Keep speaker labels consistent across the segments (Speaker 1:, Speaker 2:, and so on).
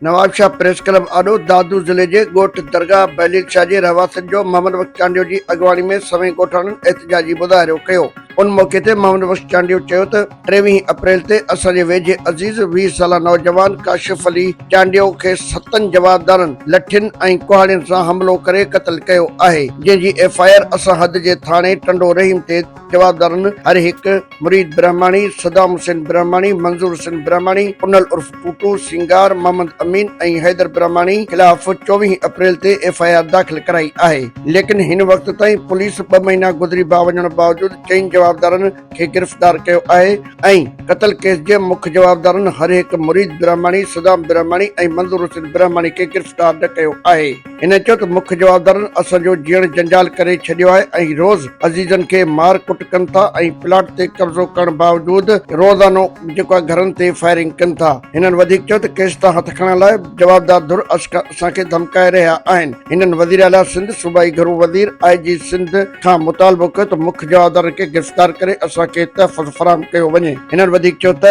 Speaker 1: Nawab Shah press club आॾो दादू ज़िले जे ॻोठ दरगाह बहलील शाह जे रहवासियुनि जो मोहम्मद बख्श चांडियो जी अॻवानी में सवें ॻोठाणनि एहतजाजी मुज़ाहिरो कयो। उन मौक़े ते मोहम्मद बख्श चांडियो चयो त 23 अप्रैल ते असांजे वेझे अज़ीज़ 20 साला नौजवान काशिफ अली चांडियो खे 7 जवाबदारनि लठियुनि ऐं कुहाड़ियुनि सां हमलो करे क़त्ल कयो आहे, जंहिंजी FIR असां हद जे थाणे टंडो रहीम ते जवाबदारनि हर हिकु मुरीद ब्रह्माणी, सदाम हुसैन ब्रह्माणी, मंज़ूर हुसैन ब्रह्माणी, पुनल उर्फ टूटू, सिंगार मोहम्मद अमीन ऐं हैदर ब्रह्माणी ख़िलाफ़ 24 अप्रैल ते FIR दाख़िल कराई आहे। लेकिन हिन वक़्त ताईं पुलिस 2 महीना गुज़री वञण बावजूदि 4 जवाबदारनि खे गिरफ़्तार कयो आहे ऐं क़त्ल केस जे मुख्य जवाबदारनि हर हिकु मुरीद ब्रह्माणी, सदाम ब्रह्माणी ऐं मंज़ूर हुसैन ब्रह्माणी खे गिरफ़्तार न कयो आहे। हिन चयो त मुख्य जवाबदारनि असांजो जीअण जंजाल करे छॾियो आहे ऐं रोज़ अज़ीज़नि खे मार कुट कनि था ऐं प्लाट ते कब्ज़ो करण बावजूदि रोज़ानो जेको घरनि ते फायरिंग कनि था। हिननि वधीक चयो त केस तां हथ खणण लाइ जवाबदार धुर असांखे धमकाए रहिया आहिनि। हिननि वज़ीर आला सिंध, सूबाई घरू वज़ीर IG सिंध खां मुतालबो कयो त मुख्य जवाबदारनि खे गिरफ़्तार करे असांखे तहफ़्फ़ुज़ फराहम कयो वञे। हिननि वधीक चयो त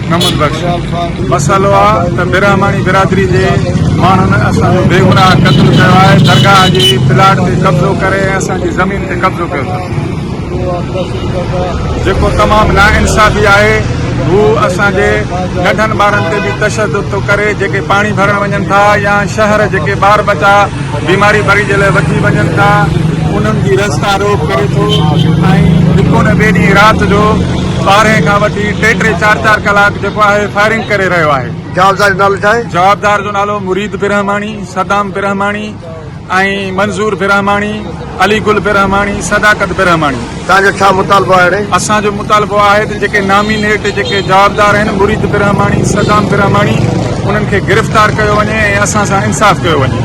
Speaker 2: मोहम्मद बख्श मसालो आहे त बिरहमानी बिरादरी जे माण्हुनि असांजो बेगुनाह क़त्ल कयो आहे। दरगाह जी प्लाट ते कब्ज़ो करे असांजी ज़मीन ते कब्ज़ो कयो अथनि, जेको तमामु नाइंसाफ़ी आहे। हू असांजे नंढनि ॿारनि ते बि तशदुद थो करे, जेके पाणी भरण वञनि था या शहर जेके ॿार बचा बीमारी भरी जे लाइ वठी वञनि था, उन्हनि जी रस्ता रोक करे थो ऐं हिकु न ॿिए ॾींहुं राति जो 12 खां वठी 3-4 कलाक जेको आहे फायरिंग करे रहियो आहे।
Speaker 1: जवाबदार जो नालो छा आहे?
Speaker 2: जवाबदार जो नालो मुरीद बिरहमाणी, सदाम बिरहमाणी ऐं मंज़ूर बिरहमाणी, अली गुल बिरहमाणी, सदाकत बिरहमाणी।
Speaker 1: तव्हांजो छा मुतालबो आहे?
Speaker 2: असांजो मुतालबो आहे त जेके नामीनेट जेके जवाबदार आहिनि मुरीद बिरहमाणी, सदाम बिरहमाणी, उन्हनि खे गिरफ़्तार कयो वञे ऐं असां सां इंसाफ़ कयो वञे।